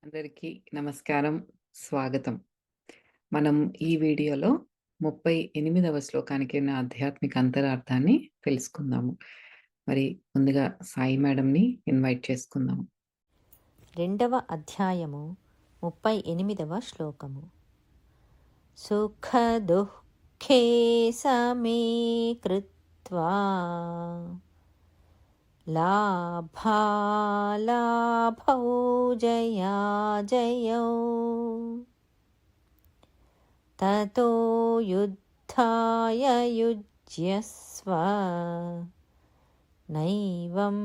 అందరికీ నమస్కారం. స్వాగతం. మనం ఈ వీడియోలో 38వ శ్లోకానికి ఉన్న ఆధ్యాత్మిక అంతరార్థాన్ని తెలుసుకుందాము. మరి ముందుగా సాయి మేడంని ఇన్వైట్ చేసుకుందాము. రెండవ అధ్యాయము 38వ శ్లోకము. సుఖదుఃఖే సమే కృత్వా లాభాలాభౌ జయాజయౌ తతో యుద్ధాయ యుజ్యస్వ నైవం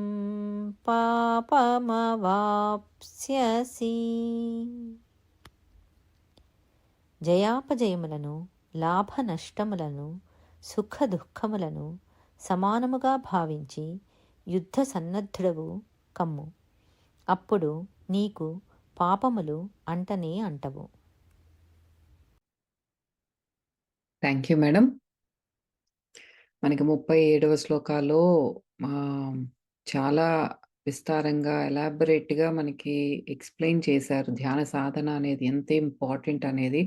పాపమవాప్స్యసి. జయాపజయములను, లాభ నష్టములను, సుఖ దుఃఖములను సమానముగా భావించి యుద్ధ సన్నద్ధుడవు కమ్ము. అప్పుడు నీకు పాపములు అంటనే అంటవు. Thank you madam. మనకి 37వ శ్లోకాల్లో చాలా విస్తారంగా ఎలాబొరేట్‌గా మనకి ఎక్స్‌ప్లెయిన్ చేశారు. ధ్యాన సాధన అనేది ఎంత ఇంపార్టెంట్ అనేది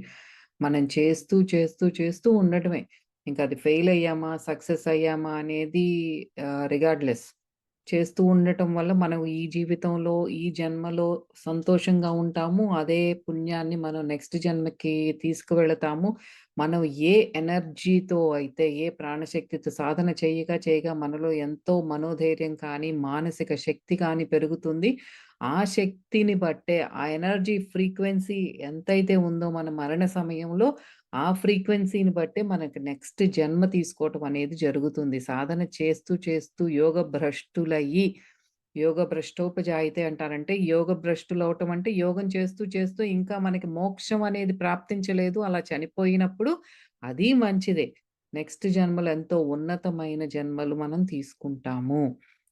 మనం చేస్తూ ఉండటమే. ఇంకా అది ఫెయిల్ అయ్యామా, సక్సెస్ అయ్యామా అనేది రిగార్డ్‌లెస్. చేస్తూ ఉండటం వల్ల మనం ఈ జీవితంలో, ఈ జన్మలో సంతోషంగా ఉంటాము. అదే పుణ్యాన్ని మనం నెక్స్ట్ జన్మకి తీసుకువెళతాము. మనం ఏ ఎనర్జీతో అయితే, ఏ ప్రాణశక్తితో సాధన చేయగా మనలో ఎంతో మనోధైర్యం కానీ, మానసిక శక్తి కానీ పెరుగుతుంది. ఆ శక్తిని బట్టే, ఆ ఎనర్జీ ఫ్రీక్వెన్సీ ఎంతైతే ఉందో మన మరణ సమయంలో, ఆ ఫ్రీక్వెన్సీని బట్టే మనకు నెక్స్ట్ జన్మ తీసుకోవటం అనేది జరుగుతుంది. సాధన చేస్తూ యోగ భ్రష్టులయ్యి, యోగ భ్రష్టోపజాయితే అంటారంటే, యోగ భ్రష్టులవ్వటం అంటే యోగం చేస్తూ ఇంకా మనకి మోక్షం అనేది ప్రాప్తించలేదు. అలా చనిపోయినప్పుడు అది మంచిదే. నెక్స్ట్ జన్మలు ఎంతో ఉన్నతమైన జన్మలు మనం తీసుకుంటాము.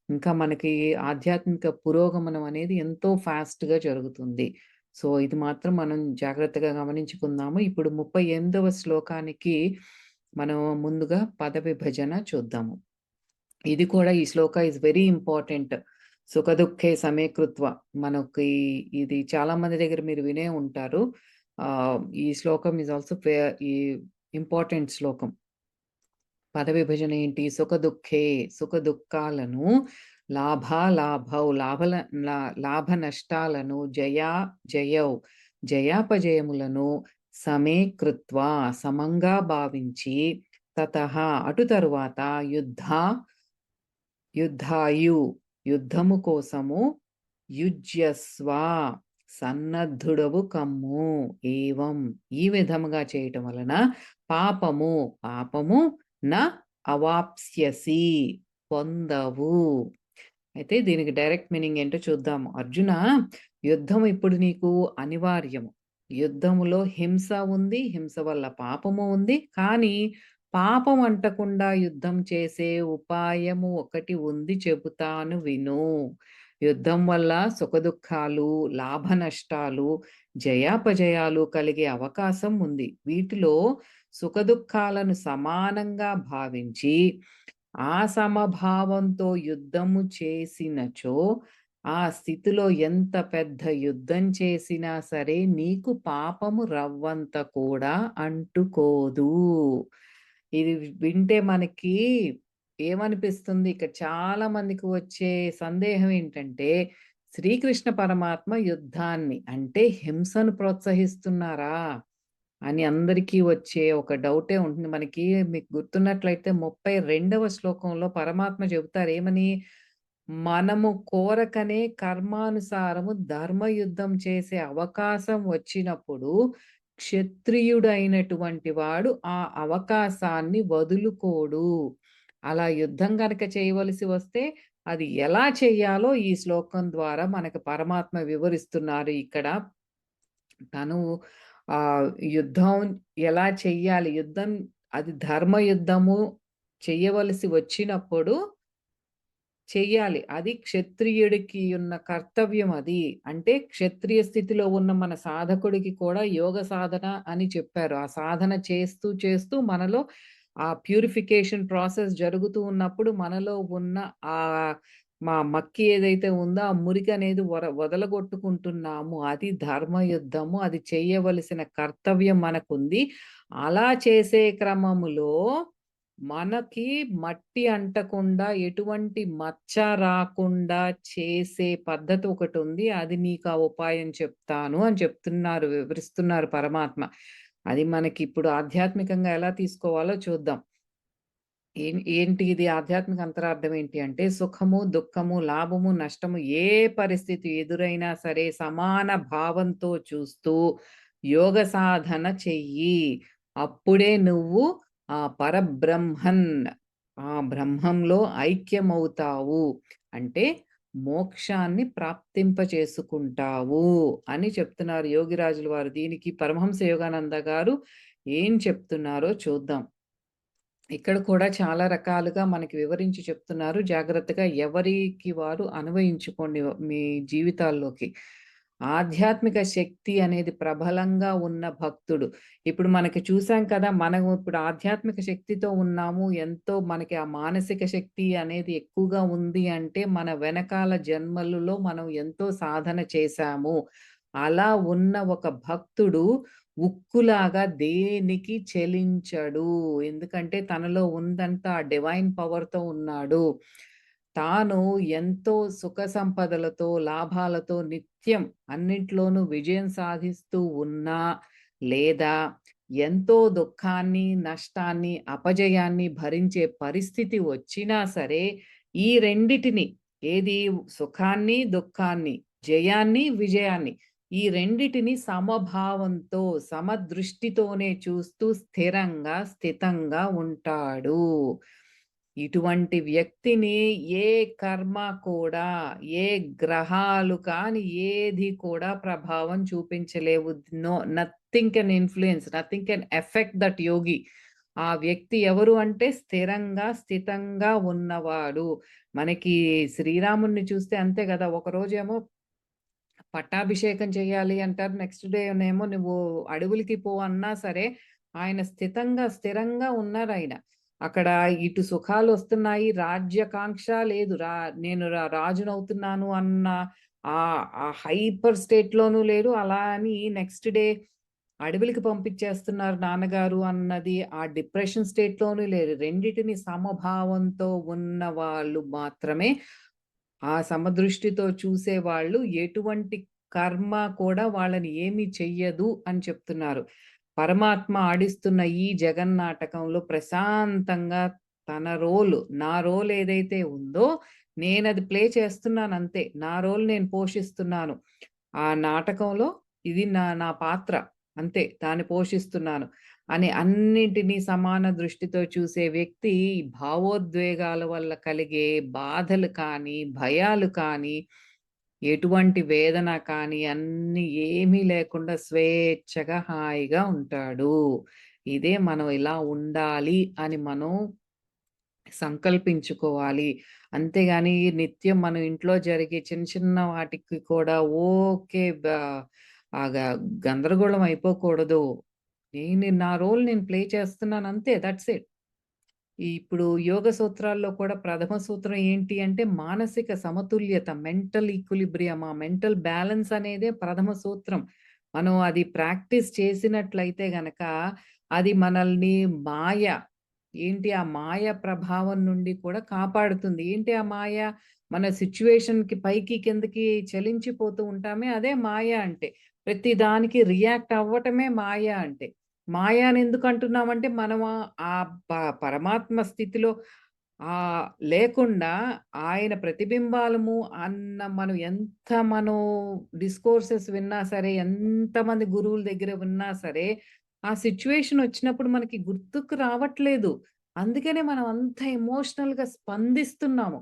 ఇంకా మనకి ఆధ్యాత్మిక పురోగమనం అనేది ఎంతో ఫాస్ట్‌గా జరుగుతుంది. సో, ఇది మాత్రం మనం జాగ్రత్తగా గమనించుకుందాము. ఇప్పుడు 38వ శ్లోకానికి మనం ముందుగా పద విభజన చూద్దాము. ఇది కూడా ఈ శ్లోక ఈస్ వెరీ ఇంపార్టెంట్. సుఖదుఃఖే సమీకృత్వ. మనకి ఇది చాలా మంది దగ్గర మీరు వినే ఉంటారు. ఈ శ్లోకం ఈస్ ఆల్సో ఈ ఇంపార్టెంట్ శ్లోకం. పద విభజన ఏంటి? సుఖదుఃఖే, సుఖదుఃఖాలను, లాభాలాభౌ, లాభ నష్టాలను, జయౌ, జయాపజయములను సమీకృత్వా, సమంగా భావించి, తతః అటు తరువాత యుద్ధాయు, యుద్ధము కోసము, యుజ్యస్వ, సన్నద్ధుడవు కమ్ము. ఏవం, ఈ విధముగా చేయటం వలన పాపము న అవాప్స్యసి, పొందవు. అయితే దీనికి డైరెక్ట్ మీనింగ్ ఏంటో చూద్దాము. అర్జున, యుద్ధం ఇప్పుడు నీకు అనివార్యము. యుద్ధములో హింస ఉంది. హింస వల్ల పాపము ఉంది. కానీ పాపం అంటకుండా యుద్ధం చేసే ఉపాయము ఒకటి ఉంది, చెబుతాను విను. యుద్ధం వల్ల సుఖదుఖాలు, లాభ నష్టాలు, జయాపజయాలు కలిగే అవకాశం ఉంది. వీటిలో సుఖదుఖాలను సమానంగా భావించి, ఆ సమభావంతో యుద్ధము చేసినచో, ఆ స్థితిలో ఎంత పెద్ద యుద్ధం చేసినా సరే నీకు పాపము రవ్వంత కూడా అంటుకోదు. ఇది వింటే మనకి ఏమనిపిస్తుంది? ఇక్కడ చాలా మందికి వచ్చే సందేహం ఏంటంటే, శ్రీకృష్ణ పరమాత్మ యుద్ధాన్ని అంటే హింసను ప్రోత్సహిస్తున్నారా? అని అందరికీ వచ్చే ఒక డౌటే ఉంటుంది. మనకి మీకు గుర్తున్నట్లయితే 32వ శ్లోకంలో పరమాత్మ చెబుతారు ఏమని? మనము కోరకనే కర్మానుసారము ధర్మయుద్ధం చేసే అవకాశం వచ్చినప్పుడు, క్షత్రియుడైనటువంటి వాడు ఆ అవకాశాన్ని వదులుకోడు. అలా యుద్ధం గనక చేయవలసి వస్తే, అది ఎలా చెయ్యాలో ఈ శ్లోకం ద్వారా మనకు పరమాత్మ వివరిస్తున్నారు ఇక్కడ. తను యుద్ధం ఎలా చెయ్యాలి? యుద్ధం అది ధర్మయుద్ధము చెయ్యవలసి వచ్చినప్పుడు చెయ్యాలి. అది క్షత్రియుడికి ఉన్న కర్తవ్యం అది. అంటే క్షత్రియ స్థితిలో ఉన్న మన సాధకుడికి కూడా యోగ సాధన అని చెప్పారు. ఆ సాధన చేస్తూ మనలో ఆ ప్యూరిఫికేషన్ ప్రాసెస్ జరుగుతూ ఉన్నప్పుడు మనలో ఉన్న ఆ మక్కి ఏదైతే ఉందో ఆ మురికనేది వదలగొట్టుకుంటున్నాము. అది ధర్మయుద్ధము. అది చెయ్యవలసిన కర్తవ్యం మనకుంది. అలా చేసే క్రమములో మనకి మట్టి అంటకుండా, ఎటువంటి మచ్చ రాకుండా చేసే పద్ధతి ఒకటుంది. అది నీకు ఆ ఉపాయం చెప్తాను అని చెప్తున్నారు, వివరిస్తున్నారు పరమాత్మ. అది మనకిప్పుడు ఆధ్యాత్మికంగా ఎలా తీసుకోవాలో చూద్దాం. ఏంటి ఇది ఆధ్యాత్మిక అంతరార్థం ఏంటి అంటే, సుఖము, దుఃఖము, లాభము, నష్టము ఏ పరిస్థితి ఎదురైనా సరే సమాన భావంతో చూస్తూ యోగ సాధన చెయ్యి. అప్పుడే నువ్వు ఆ పరబ్రహ్మన్, ఆ బ్రహ్మంలో ఐక్యమవుతావు. అంటే మోక్షాన్ని ప్రాప్తింపచేసుకుంటావు అని చెప్తున్నారు యోగిరాజుల వారు. దీనికి పరమహంస యోగానంద గారు ఏం చెప్తున్నారో చూద్దాం. ఇక్కడ కూడా చాలా రకాలుగా మనకి వివరించి చెప్తున్నారు. జాగ్రత్తగా ఎవరికి వారు అన్వయించుకోండి మీ జీవితాల్లోకి. ఆధ్యాత్మిక శక్తి అనేది ప్రబలంగా ఉన్న భక్తుడు. ఇప్పుడు మనకి చూసాం కదా! మనం ఇప్పుడు ఆధ్యాత్మిక శక్తితో ఉన్నాము. ఎంతో మనకి ఆ మానసిక శక్తి అనేది ఎక్కువగా ఉంది అంటే, మన వెనకాల జన్మలలో మనం ఎంతో సాధన చేశాము. అలా ఉన్న ఒక భక్తుడు ఉక్కులాగా దేనికి చెలించడు. ఎందుకంటే తనలో ఉందంతా ఆ డివైన్ పవర్‌తో ఉన్నాడు. తాను ఎంతో సుఖ సంపదలతో, లాభాలతో నిత్యం అన్నిట్లోనూ విజయం సాధిస్తూ ఉన్నా, లేదా ఎంతో దుఃఖాన్ని, నష్టాన్ని, అపజయాన్ని భరించే పరిస్థితి వచ్చినా సరే, ఈ రెండిటిని ఏది సుఖాన్ని, దుఃఖాన్ని, జయాన్ని, విజయాన్ని ఈ రెండిటిని సమభావంతో, సమదృష్టితోనే చూస్తూ స్థిరంగా, స్థితంగా ఉంటాడు. ఇటువంటి వ్యక్తిని ఏ కర్మ కూడా, ఏ గ్రహాలు కానీ ఏది కూడా ప్రభావం చూపించలేవు. Nothing can influence, nothing can effect that Yogi. ఆ వ్యక్తి ఎవరు అంటే స్థిరంగా, స్థితంగా ఉన్నవాడు. మనకి శ్రీరాముడిని చూస్తే అంతే గదా! ఒకరోజేమో పట్టాభిషేకం చేయాలి అంటారు. నెక్స్ట్ డే నేమో నువ్వు అడవులకి పో అన్నా సరే, ఆయన స్థిరంగా ఉన్నారాయన. అక్కడ ఇటు సుఖాలొస్తున్నాయి, రాజ్యకాంక్ష లేదు. నేను రాజునవుతున్నాను అన్న ఆ హైపర్ స్టేట్‌లోనూ లేరు. అలా అని నెక్స్ట్ డే అడవులకి పంపించేస్తున్నారు నాన్నగారు అన్నది ఆ డిప్రెషన్ స్టేట్‌లోనూ లేరు. రెండిటిని సమభావంతో ఉన్న వాళ్ళు మాత్రమే ఆ సమదృష్టితో చూసేవాళ్ళు ఎటువంటి కర్మ కూడా వాళ్ళని ఏమి చెయ్యదు అని చెప్తున్నారు. పరమాత్మ ఆడిస్తున్న ఈ జగన్నాటకంలో ప్రశాంతంగా తన నా రోల్ ఏదైతే ఉందో నేనది ప్లే చేస్తున్నానంతే. నా రోల్ నేను పోషిస్తున్నాను. ఆ నాటకంలో ఇది నా పాత్ర అంతే. దాన్ని పోషిస్తున్నాను అని అన్నిటిని సమాన దృష్టితో చూసే వ్యక్తి భావోద్వేగాల వల్ల కలిగే బాధలు కానీ, భయాలు కానీ, ఎటువంటి వేదన కానీ అన్నీ ఏమీ లేకుండా స్వేచ్ఛగా హాయిగా ఉంటాడు. ఇదే మనం ఇలా ఉండాలి అని మనం సంకల్పించుకోవాలి. అంతేగాని నిత్యం మన ఇంట్లో జరిగే చిన్న చిన్న వాటికి కూడా ఓకే ఆగా గందరగోళం అయిపోకూడదు. నా రోల్ నేను ప్లే చేస్తున్నాను అంతే. That's it. ఇప్పుడు యోగ సూత్రాల్లో కూడా ప్రథమ సూత్రం ఏంటి అంటే మానసిక సమతుల్యత, మెంటల్ ఈక్విలిబ్రియం, ఆ మెంటల్ బ్యాలెన్స్ అనేదే ప్రథమ సూత్రం. మనం అది ప్రాక్టీస్ చేసినట్లయితే గనక అది మనల్ని మాయ ఆ మాయ ప్రభావం నుండి కూడా కాపాడుతుంది. ఏంటి ఆ మాయ? మన సిట్యుయేషన్‌కి పైకి, కిందకి చలించిపోతూ ఉంటామే అదే మాయ అంటే. ప్రతి దానికి రియాక్ట్ అవ్వటమే మాయ అంటే. మాయ అని ఎందుకు అంటున్నామంటే మనం ఆ ప పరమాత్మ స్థితిలో లేకుండా ఆయన ప్రతిబింబాలము అన్న మనం డిస్కోర్సెస్ విన్నా సరే, ఎంతమంది గురువుల దగ్గర విన్నా సరే, ఆ సిట్యుయేషన్ వచ్చినప్పుడు మనకి గుర్తుకు రావట్లేదు. అందుకనే మనం అంత ఎమోషనల్‌గా స్పందిస్తున్నాము.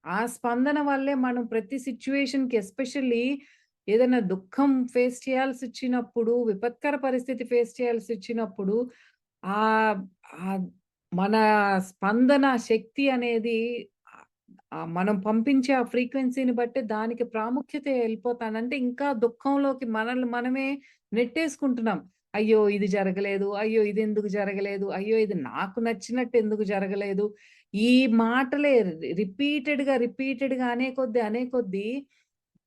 ఆ స్పందన వల్లే మనం ప్రతి సిట్యుయేషన్‌కి ఎస్పెషల్లీ ఏదైనా దుఃఖం ఫేస్ చేయాల్సొచ్చినప్పుడు, విపత్కర పరిస్థితి ఫేస్ చేయాల్సొచ్చినప్పుడు ఆహ్, ఆహ్, మన స్పందన శక్తి అనేది ఆహ్, మనం పంపించే ఆ ఫ్రీక్వెన్సీని బట్టి దానికి ప్రాముఖ్యత ఎళ్ళిపోతానంటే ఇంకా దుఃఖంలోకి మనల్ని మనమే నెట్టేసుకుంటున్నాం. అయ్యో! ఇది జరగలేదు. అయ్యో! ఇదెందుకు జరగలేదు? అయ్యో! ఇది నాకు నచ్చినట్టు ఎందుకు జరగలేదు? ఈ మాటలే రిపీటెడ్‌గా అనే కొద్దీ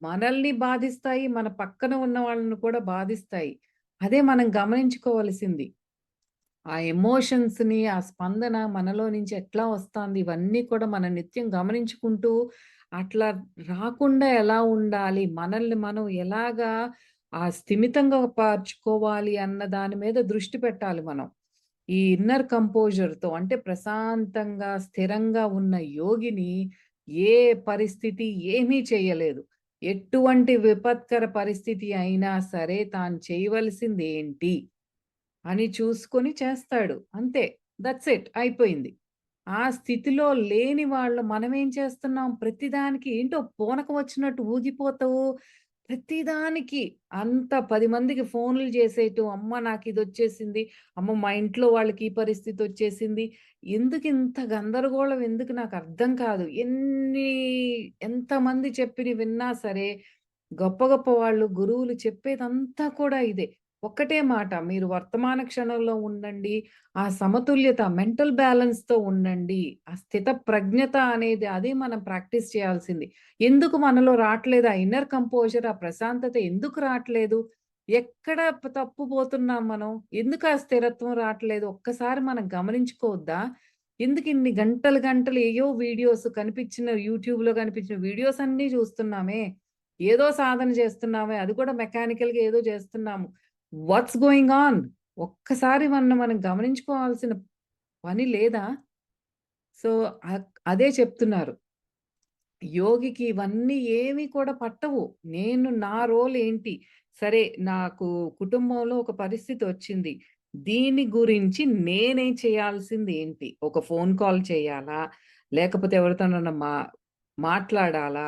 మనల్ని బాధిస్తాయి. మన పక్కన ఉన్న వాళ్ళని కూడా బాధిస్తాయి. అదే మనం గమనించుకోవాల్సింది. ఆ ఎమోషన్స్‌ని, ఆ స్పందన మనలో నుంచి ఎట్లా వస్తాంది, ఇవన్నీ కూడా మనం నిత్యం గమనించుకుంటూ, అట్లా రాకుండా ఎలా ఉండాలి, మనల్ని మనం ఎలాగా స్థిమితంగా పరుచుకోవాలి అన్న దాని మీద దృష్టి పెట్టాలి మనం. ఈ ఇన్నర్ కంపోజర్‌తో అంటే ప్రశాంతంగా, స్థిరంగా ఉన్న యోగిని ఏ పరిస్థితి ఏమీ చేయలేదు. ఎటువంటి విపత్కర పరిస్థితి అయినా సరే తాను చేయవలసిందేంటి అని చూసుకొని చేస్తాడు. అంతే. That's it. అయిపోయింది. ఆ స్థితిలో లేని వాళ్ళు మనమేం చేస్తున్నాం, ప్రతిదానికి ఏంటో పూనకం వచ్చినట్టు ఊగిపోతూ, ప్రతిదానికి అంత 10 మందికి ఫోన్‌లు చేసేయటం. అమ్మ నాకిదొచ్చేసింది. అమ్మో! మా ఇంట్లో వాళ్ళకి ఈ పరిస్థితొచ్చేసింది. ఎందుకింత గందరగోళం ఎందుకు నాకర్థం కాదు. ఎంతమంది చెప్పినవి విన్నా సరే, గొప్ప గొప్ప వాళ్ళు గురువులు చెప్పేదంతా కూడా ఇదే. ఒక్కటే మాట మీరు వర్తమాన క్షణంలో ఉండండి. ఆ సమతుల్యత మెంటల్ బ్యాలెన్స్‌తో ఉండండి. ఆ స్థిత ప్రజ్ఞత అనేది అదే మనం ప్రాక్టీస్ చేయాల్సింది. ఎందుకు మనలో రాట్లేదు ఆ ఇన్నర్ కంపోజర్, ఆ ప్రశాంతత ఎందుకు రాట్లేదు? ఎక్కడ తప్పు పోతున్నాం మనం? ఎందుకు ఆ స్థిరత్వం రాట్లేదు? ఒక్కసారి మనం గమనించుకోవద్దా? ఎందుకు ఇన్ని గంటలు గంటలు ఏయో వీడియోస్ కనిపించిన యూట్యూబ్‌లో కనిపించిన వీడియోస్ అన్నీ చూస్తున్నామే. ఏదో సాధన చేస్తున్నామే. అది కూడా మెకానికల్‌గా ఏదో చేస్తున్నాము. What's going on? ఒక్కసారి మనం గమనించుకోవాల్సిన పని లేదా? సో, అదే చెప్తున్నారు. యోగికి ఇవన్నీ ఏవి కూడా పట్టవు. నా రోల్ ఏంటి? సరే నాకు కుటుంబంలో ఒక పరిస్థితి వచ్చింది. దీని గురించి నేనేం చేయాల్సింది ఏంటి? ఒక ఫోన్ కాల్ చేయాలా? లేకపోతే ఎవరితోనన్నా మాట్లాడాలా?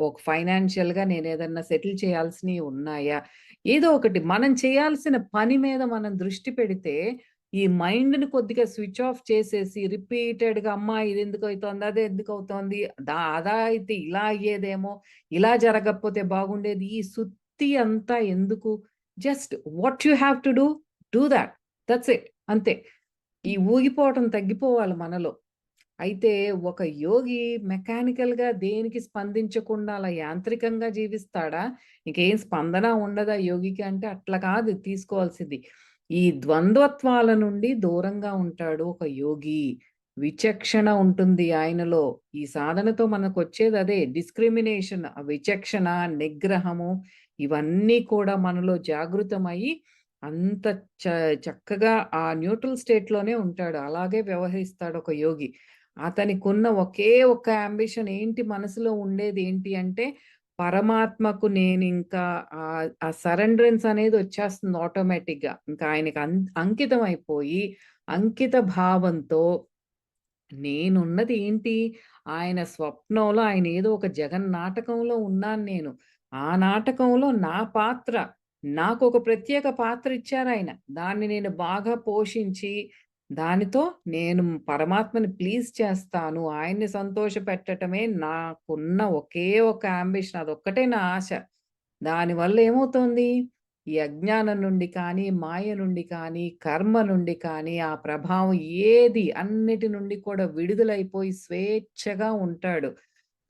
ఒక ఫైనాన్షియల్‌గా నేనేదన్నా సెటిల్ చేయాల్సినయి ఉన్నాయా? ఏదో ఒకటి మనం చేయాల్సిన పని మీద మనం దృష్టి పెడితే ఈ మైండ్‌ని కొద్దిగా స్విచ్ ఆఫ్ చేసేసి రిపీటెడ్‌గా అమ్మా ఇదెందుకవుతోంది? అదెందుకవుతోంది? అదా అయితే ఇలా అయ్యేదేమో, ఇలా జరగకపోతే బాగుండేది. ఈ సుత్తి అంతా ఎందుకు? Just what you have to do, do thought. That's it. అంతే. ఈ ఊగిపోవటం తగ్గిపోవాలి మనలో. అయితే ఒక యోగి మెకానికల్‌గా దేనికి స్పందించకుండా అలా యాంత్రికంగా జీవిస్తాడా? ఇంకేం స్పందన ఉండదా యోగికి అంటే అట్లా కాదు తీసుకోవాల్సింది. ఈ ద్వంద్వత్వాల నుండి దూరంగా ఉంటాడు ఒక యోగి. విచక్షణ ఉంటుంది ఆయనలో. ఈ సాధనతో మనకొచ్చేదదే డిస్క్రిమినేషన్, విచక్షణ, నిగ్రహము ఇవన్నీ కూడా మనలో జాగృతమయ్యి అంత చ చక్కగా ఆ న్యూట్రల్ స్టేట్‌లోనే ఉంటాడు. అలాగే వ్యవహరిస్తాడు ఒక యోగి. అతనికున్న ఒకే ఒక్క యాంబిషన్ ఏంటి మనసులో ఉండేదేంటి అంటే, పరమాత్మకు నేనింకా ఆ సరెండరెన్స్ అనేది వచ్చేస్తుంది ఆటోమేటిక్‌గా. ఇంకా ఆయనకి అంకితం అయిపోయి, అంకిత భావంతో నేనున్నది ఏంటి? ఆయన స్వప్నంలో ఆయనేదో ఒక జగన్నాటకంలో ఉన్నాను నేను. ఆ నాటకంలో నా పాత్ర. నాకొక ప్రత్యేక పాత్ర ఇచ్చారాయన. దాన్ని నేను బాగా పోషించి, దానితో నేను పరమాత్మని ప్లీజ్ చేస్తాను. ఆయన్ని సంతోషపెట్టటమే నాకున్న ఒకే ఒక యాంబిషన్. అదొక్కటే నా ఆశ. దానివల్ల ఏమవుతోంది? ఈ అజ్ఞానం నుండి కానీ, మాయ నుండి కానీ, కర్మ నుండి కానీ, ఆ ప్రభావం ఏది అన్నిటి నుండి కూడా విడుదలైపోయి స్వేచ్ఛగా ఉంటాడు.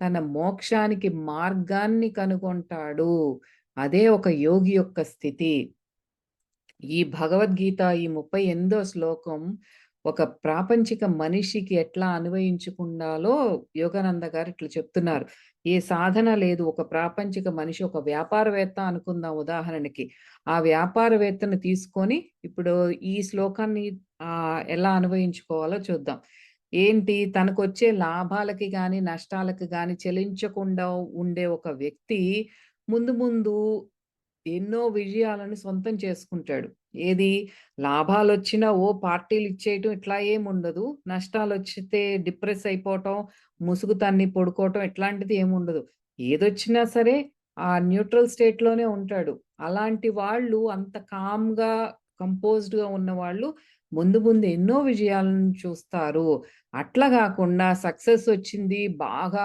తన మోక్షానికి మార్గాన్ని కనుగొంటాడు. అదే ఒక యోగి యొక్క స్థితి. ఈ భగవద్గీత ఈ 38వ శ్లోకం ఒక ప్రాపంచిక మనిషికి ఎట్లా అన్వయించుకుండాలో యోగానంద గారు ఇట్లా చెప్తున్నారు. ఏ సాధన లేదు. ఒక ప్రాపంచిక మనిషి ఒక వ్యాపారవేత్త అనుకుందాం ఉదాహరణకి. ఆ వ్యాపారవేత్తను తీసుకొని ఇప్పుడు ఈ శ్లోకాన్ని ఎలా అన్వయించుకోవాలో చూద్దాం. ఏంటి తనకొచ్చే లాభాలకి గాని, నష్టాలకి గాని చెలించకుండా ఉండే ఒక వ్యక్తి ముందు ముందు ఎన్నో విజయాలను సొంతం చేసుకుంటాడు. ఏది లాభాలొచ్చినా ఓ పార్టీలిచ్చేయటం ఇట్లా ఏముండదు. నష్టాలొచ్చితే డిప్రెస్ అయిపోవటం, ముసుగు తన్ని పడుకోవటం ఇట్లాంటిది ఏముండదు. ఏదొచ్చినా సరే ఆ న్యూట్రల్ స్టేట్‌లోనే ఉంటాడు. అలాంటి వాళ్ళు అంత కామ్‌గా, కంపోజ్డ్‌గా ఉన్నవాళ్ళు ముందు ముందు ఎన్నో విజయాలను చూస్తారు. అట్లా గాకుండా సక్సెస్ వచ్చింది బాగా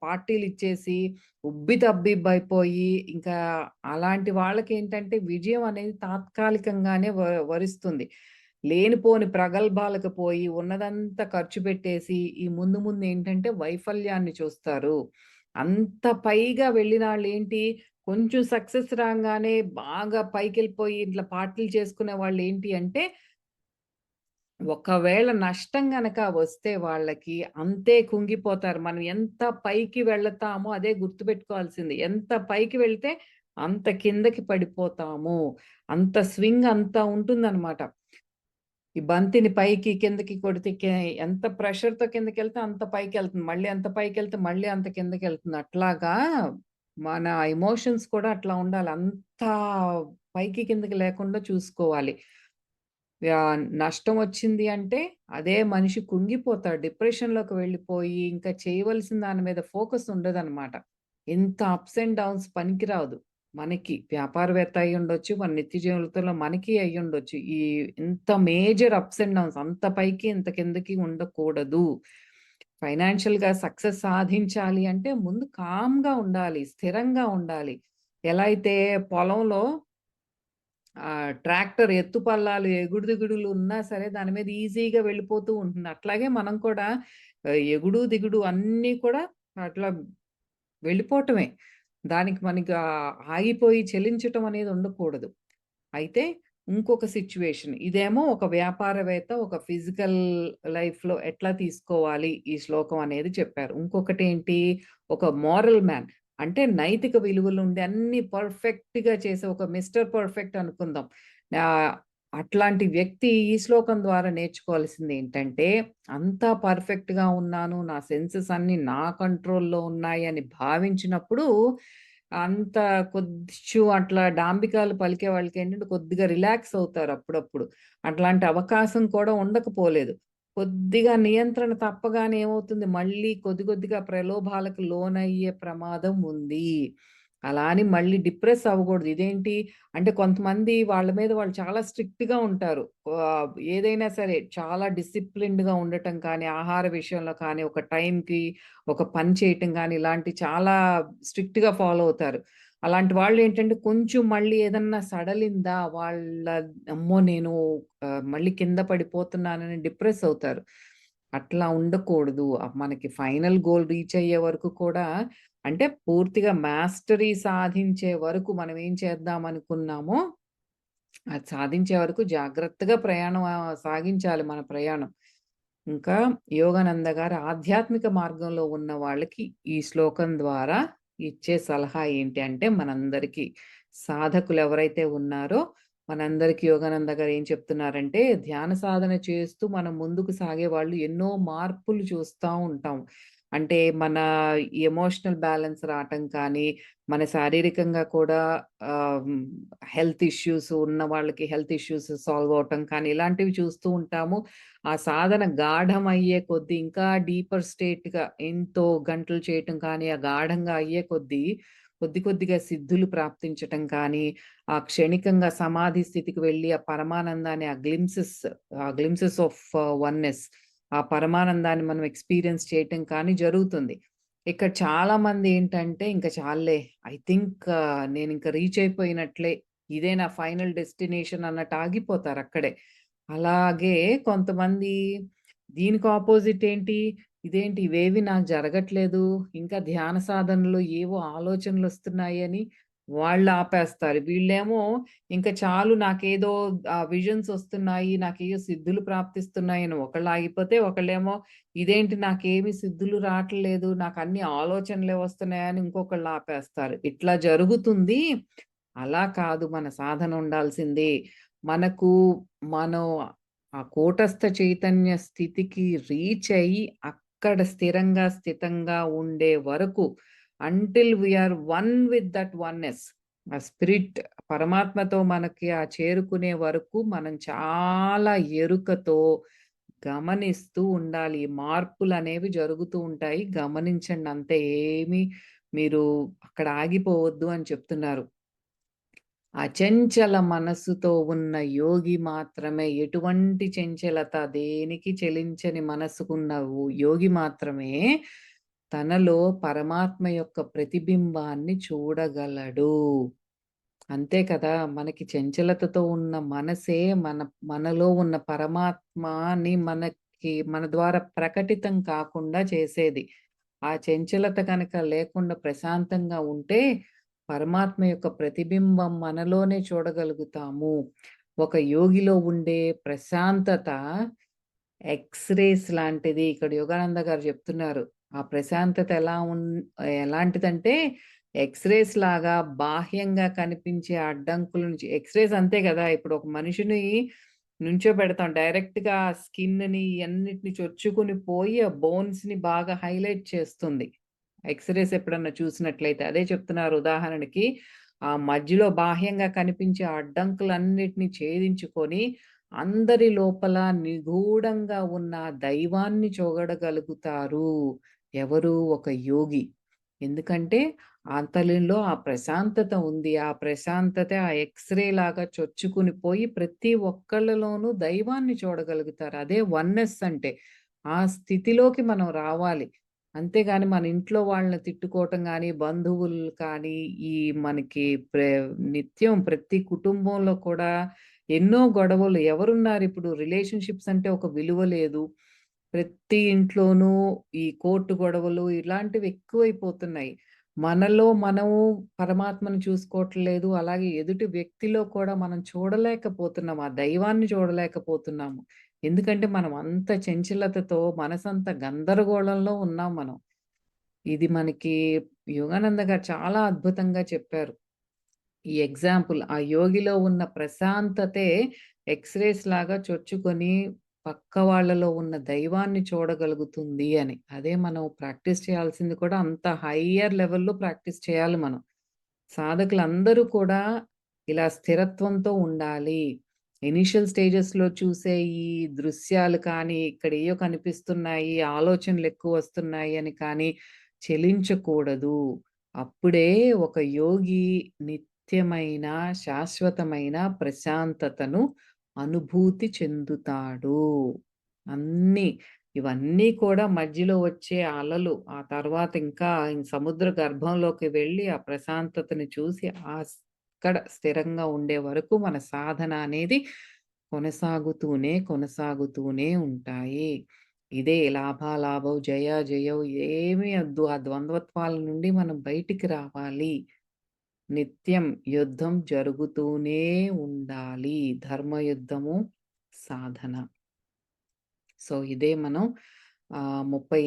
పార్టీలిచ్చేసి ఉబ్బితబ్బిబ్బయిపోయి ఇంకా అలాంటి వాళ్ళకేంటంటే విజయం అనేది తాత్కాలికంగానే వరిస్తుంది. లేనిపోని ప్రగల్భాలకు పోయి ఉన్నదంతా ఖర్చు పెట్టేసి, ఈ ముందు ముందు ఏంటంటే వైఫల్యాన్ని చూస్తారు. అంత పైగా వెళ్ళినాళ్ళేంటి, కొంచెం సక్సెస్ రాంగానే బాగా పైకెళ్ళిపోయి ఇట్లా పార్టీలు చేసుకునే వాళ్ళేంటి అంటే, ఒకవేళ నష్టం గనక వస్తే వాళ్ళకి అంతే కుంగిపోతారు. మనం ఎంత పైకి వెళతామో అదే గుర్తుపెట్టుకోవాల్సింది. ఎంత పైకి వెళ్తే అంత కిందకి పడిపోతాము. అంత స్వింగ్ అంత ఉంటుందనమాట. ఈ బంతిని పైకి, కిందకి కొడితే ఎంత ప్రెషర్‌తో కిందకెళ్తే అంత పైకెళ్తుంది. మళ్ళీ ఎంత పైకెళ్తే మళ్ళీ అంత కిందకెళ్తుంది. అట్లాగా మన ఎమోషన్స్ కూడా అట్లా ఉండాలి. అంత పైకి కిందకి లేకుండా చూసుకోవాలి. నష్టం వచ్చింది అంటే అదే మనిషి కుంగిపోతాడు. డిప్రెషన్‌లోకి వెళ్ళిపోయి ఇంకా చేయవలసిన దాని మీద ఫోకస్ ఉండదనమాట. ఇంత అప్స్ అండ్ డౌన్స్ పనికిరాదు. మనకి వ్యాపారవేత్త అయ్యుండొచ్చు. మన నిత్య జీవితంలో మనకి అయ్యుండొచ్చు. ఇంత మేజర్ అప్స్ అండ్ డౌన్స్ అంత పైకి, ఇంత కిందకి ఉండకూడదు. ఫైనాన్షియల్‌గా సక్సెస్ సాధించాలి అంటే ముందు కామ్‌గా ఉండాలి. స్థిరంగా ఉండాలి. ఎలా అయితే పొలంలో ట్రాక్టర్ ఎత్తుపల్లాలు, ఎగుడు దిగుడులు ఉన్నా సరే దాని మీద ఈజీగా వెళ్ళిపోతూ ఉంటుంది. అట్లాగే మనం కూడా ఎగుడు, దిగుడు అన్నీ కూడా అట్లా వెళ్ళిపోవటమే. దానికి మనకి ఆగిపోయి చెలించటం అనేది ఉండకూడదు. అయితే ఇంకొక సిట్యుయేషన్. ఇదేమో ఒక వ్యాపారవేత్త ఒక ఫిజికల్ లైఫ్‌లో ఎట్లా తీసుకోవాలి ఈ శ్లోకం అనేది చెప్పారు. ఇంకొకటేంటి ఒక మోరల్ మ్యాన్ అంటే నైతిక విలువలుండి అన్నీ పర్ఫెక్ట్‌గా చేసే ఒక మిస్టర్ పర్ఫెక్ట్ అనుకుందాం. ఆహ్, అట్లాంటి వ్యక్తి ఈ శ్లోకం ద్వారా నేర్చుకోవాల్సిందేంటంటే అంతా పర్ఫెక్ట్‌గా ఉన్నాను. నా సెన్సెస్ అన్నీ నా కంట్రోల్‌లో ఉన్నాయి అని భావించినప్పుడు అంత కొంచెం అట్లా డాంబికాలు పలికే వాళ్ళకేంటంటే కొద్దిగా రిలాక్స్ అవుతారు అప్పుడప్పుడు. అట్లాంటి అవకాశం కూడా ఉండకపోలేదు. కొద్దిగా నియంత్రణ తప్పగానే ఏమవుతుంది మళ్ళీ కొద్ది కొద్దిగా ప్రలోభాలకు లోనయ్యే ప్రమాదం ఉంది. అలా అని మళ్ళీ డిప్రెస్ అవ్వకూడదు. ఇదేంటి అంటే కొంతమంది వాళ్ళ మీద వాళ్ళు చాలా స్ట్రిక్ట్‌గా ఉంటారు. ఏదైనా సరే చాలా డిసిప్లిన్డ్‌గా ఉండటం కానీ, ఆహార విషయంలో కానీ, ఒక టైంకి ఒక పని చేయటం గానీ, ఇలాంటి చాలా స్ట్రిక్ట్‌గా ఫాలో అవుతారు. అలాంటి వాళ్ళేంటంటే కొంచెం మళ్ళీ ఏదన్నా సడలిందా వాళ్ళ అమ్మో! నేను మళ్ళీ కింద పడిపోతున్నానని డిప్రెస్ అవుతారు. అట్లా ఉండకూడదు. మనకి ఫైనల్ గోల్ రీచ్ అయ్యే వరకు కూడా అంటే పూర్తిగా మాస్టరీ సాధించే వరకు మనం ఏం చేద్దాం అనుకున్నామో, అది సాధించే వరకు జాగ్రత్తగా ప్రయాణం సాగించాలి మన ప్రయాణం. ఇంకా యోగానంద గారు ఆధ్యాత్మిక మార్గంలో ఉన్న వాళ్ళకి ఈ శ్లోకం ద్వారా ఇచ్చే సలహా ఏంటి అంటే మనందరికీ సాధకులు ఎవరైతే ఉన్నారో మనందరికీ యోగానంద గారు ఏం చెప్తున్నారంటే ధ్యాన సాధన చేస్తూ మనం ముందుకు సాగే వాళ్ళు ఎన్నో మార్పులు చూస్తా ఉంటాం. అంటే మన ఎమోషనల్ బ్యాలెన్స్ రావటం కానీ, మన శారీరకంగా కూడా ఆహ్, హెల్త్ ఇష్యూస్ ఉన్న వాళ్ళకి హెల్త్ ఇష్యూస్ సాల్వ్ అవ్వటం కానీ ఇలాంటివి చూస్తూ ఉంటాము. ఆ సాధన గాఢమయ్యే కొద్దీ ఇంకా డీపర్ స్టేట్‌గా ఎంతో గంటలు చేయటం కానీ, ఆ గాఢంగా అయ్యే కొద్దీ కొద్ది కొద్దిగా సిద్ధులు ప్రాప్తించటం కానీ, ఆ క్షణికంగా సమాధి స్థితికి వెళ్ళి ఆ పరమానందాన్ని ఆ గ్లింప్సెస్ ఆఫ్ వన్నెస్ ఆ పరమానందాన్ని మనం ఎక్స్‌పీరియన్స్ చేయటం కానీ జరుగుతుంది. ఇక్కడ చాలామంది ఏంటంటే ఇంక చాల్లే ఐ థింక్ నేనింక రీచ్ అయిపోయినట్లే. ఇదే నా ఫైనల్ డెస్టినేషన్ అన్నట్టు ఆగిపోతారక్కడే. అలాగే కొంతమంది దీనికి అపోజిట్ ఏంటి? ఇదేంటి ఇవేవి నాకు జరగట్లేదు. ఇంకా ధ్యాన సాధనలో ఏవో ఆలోచనలొస్తున్నాయని వాళ్ళు ఆపేస్తారు. వీళ్ళేమో ఇంక చాలు నాకేదో విజన్స్ ఒస్తున్నాయి. నాకేయో సిద్ధులు ప్రాప్తిస్తున్నాయని ఒకళ్ళు ఆగిపోతే, ఒకళ్ళేమో ఇదేంటి నాకేమి సిద్ధులు రావట్లేదు. నాకన్ని ఆలోచనలే వస్తున్నాయని ఇంకొకళ్ళు ఆపేస్తారు. ఇట్లా జరుగుతుంది. అలా కాదు మన సాధన ఉండాల్సింది. మనకు మనం ఆ కూటస్థ చైతన్య స్థితికి రీచ్ అయ్యి, అక్కడ స్థిరంగా, స్థితంగా ఉండే వరకు until we are one with that oneness. ఆ స్పిరిట్ పరమాత్మతో మనకి చేరుకునే వరకు మనం చాలా ఎరుకతో గమనిస్తూ ఉండాలి. ఈ మార్పులనేవి జరుగుతూ ఉంటాయి. గమనించండి అంతే. ఏమి మీరు అక్కడ ఆగిపోవద్దు అని చెప్తున్నారు. అచంచల మనస్సుతో ఉన్న యోగి మాత్రమే ఎటువంటి చంచలత దేనికి చెలించని మనసుకున్న యోగి మాత్రమే తనలో పరమాత్మ యొక్క ప్రతిబింబాన్ని చూడగలడు. అంతే కదా! మనకి చంచలతతో ఉన్న మనసే మనలో ఉన్న పరమాత్మని మన ద్వారా ప్రకటితం కాకుండా చేసేది. ఆ చంచలత గనక లేకుండా ప్రశాంతంగా ఉంటే, పరమాత్మ యొక్క ప్రతిబింబం మనలోనే చూడగలుగుతాము. ఒక యోగిలో ఉండే ప్రశాంతత ఎక్స్‌రేస్ లాంటిది. ఇక్కడ యోగానంద గారు చెప్తున్నారు. ఆ ప్రశాంతత ఎలాంటిదంటే ఎక్స్‌రేస్ లాగా బాహ్యంగా కనిపించే అడ్డంకుల నుంచి ఎక్స్‌రేస్ అంతే గదా! ఇప్పుడు ఒక మనిషిని నుంచోబెడతాం. డైరెక్ట్‌గా ఆ స్కిన్‌ని అన్నిటిని చొచ్చుకొని పోయి ఆ బోన్స్‌ని బాగా హైలైట్ చేస్తుంది. ఎక్స్‌రేస్ ఎప్పుడన్నా చూసినట్లయితే. అదే చెప్తున్నారు ఉదాహరణకి. ఆ మధ్యలో బాహ్యంగా కనిపించే అడ్డంకులన్నిటిని ఛేదించుకొని అందరి లోపల నిగూఢంగా ఉన్న దైవాన్ని చూడగలుగుతారు. ఎవరు? ఒక యోగి. ఎందుకంటే అతనిలో ఆ ప్రశాంతత ఉంది. ఆ ప్రశాంతత ఆ ఎక్స్‌రే లాగా చొచ్చుకుని పోయి ప్రతి ఒక్కళ్ళలోనూ దైవాన్ని చూడగలుగుతారు. అదే వన్నెస్ అంటే. ఆ స్థితిలోకి మనం రావాలి. అంతేగాని మన ఇంట్లో వాళ్ళని తిట్టుకోవటం గానీ, బంధువులు కానీ, ఈ మనకి నిత్యం ప్రతి కుటుంబంలో కూడా ఎన్నో గొడవలు. ఎవరున్నారిప్పుడు రిలేషన్‌షిప్స్ అంటే ఒక విలువ లేదు. ప్రతి ఇంట్లోనూ ఈ కోర్టు గొడవలు ఇలాంటివి ఎక్కువైపోతున్నాయి. మనలో మనము పరమాత్మను చూసుకోవట్లేదు. అలాగే ఎదుటి వ్యక్తిలో కూడా మనం చూడలేకపోతున్నాం. ఆ దైవాన్ని చూడలేకపోతున్నాము. ఎందుకంటే మనం అంత చంచలతతో మనసంత గందరగోళంలో ఉన్నాం మనం. ఇది మనకి యోగానంద గారు చాలా అద్భుతంగా చెప్పారు. ఈ ఎగ్జాంపుల్ ఆ యోగిలో ఉన్న ప్రశాంతతే ఎక్స్‌రేస్ లాగా చొచ్చుకొని పక్క వాళ్ళలో ఉన్న దైవాన్ని చూడగలుగుతుంది అని. అదే మనం ప్రాక్టీస్ చేయాల్సింది కూడా అంత హయ్యర్ లెవెల్‌లో ప్రాక్టీస్ చేయాలి మనం. సాధకులందరూ కూడా ఇలా స్థిరత్వంతో ఉండాలి. ఇనీషియల్ స్టేజెస్‌లో చూసే ఈ దృశ్యాలు కానీ, ఇక్కడేయో కనిపిస్తున్నాయి, ఆలోచనలెక్కువొస్తున్నాయి అని కానీ చలించకూడదు. అప్పుడే ఒక యోగి నిత్యమైన, శాశ్వతమైన ప్రశాంతతను అనుభూతి చెందుతాడు. అన్నీ ఇవన్నీ కూడా మధ్యలో వచ్చే అలలు, ఆ తర్వాత ఇంకా సముద్ర గర్భంలోకి వెళ్ళి ఆ ప్రశాంతతని చూసి అక్కడ స్థిరంగా ఉండే వరకు మన సాధన అనేది కొనసాగుతూనే ఉంటాయి. ఇదే లాభాలాభం, జయాజయం ఏమీ వద్దు. ఆ ద్వంద్వత్వాల నుండి మనం బయటికి రావాలి. నిత్యం యుద్ధం జరుగుతూనే ఉండాలి. ధర్మయుద్ధము సాధన. సో, ఇదే మనం 38వ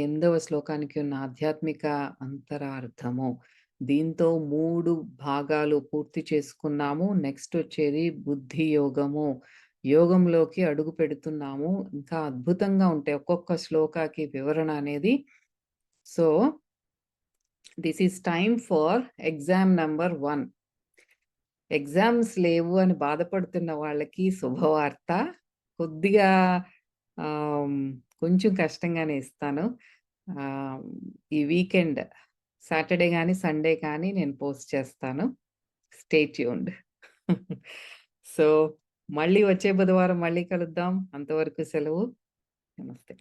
శ్లోకానికి ఉన్న ఆధ్యాత్మిక అంతరార్థము. దీంతో 3 భాగాలు పూర్తి చేసుకున్నాము. నెక్స్ట్ వచ్చేది బుద్ధి యోగము. యోగంలోకి అడుగు పెడుతున్నాము. ఇంకా అద్భుతంగా ఉంటాయి. ఒక్కొక్క శ్లోకాకి వివరణ అనేది. So, this is time for exam number 1. Exams లేవు అని బాధపడుతున్న వాళ్ళకి శుభవార్త. కొద్దిగా ఆహ్, కొంచెం కష్టంగానే ఇస్తాను. ఆహ్, ఈ వీకెండ్ సాటర్‌డే గానీ, సండే కానీ నేను పోస్ట్ చేస్తాను. Stay tuned. సో, మళ్ళీ వచ్చే బుధవారం మళ్ళీ కలుద్దాం. అంతవరకు సెలవు. నమస్తే.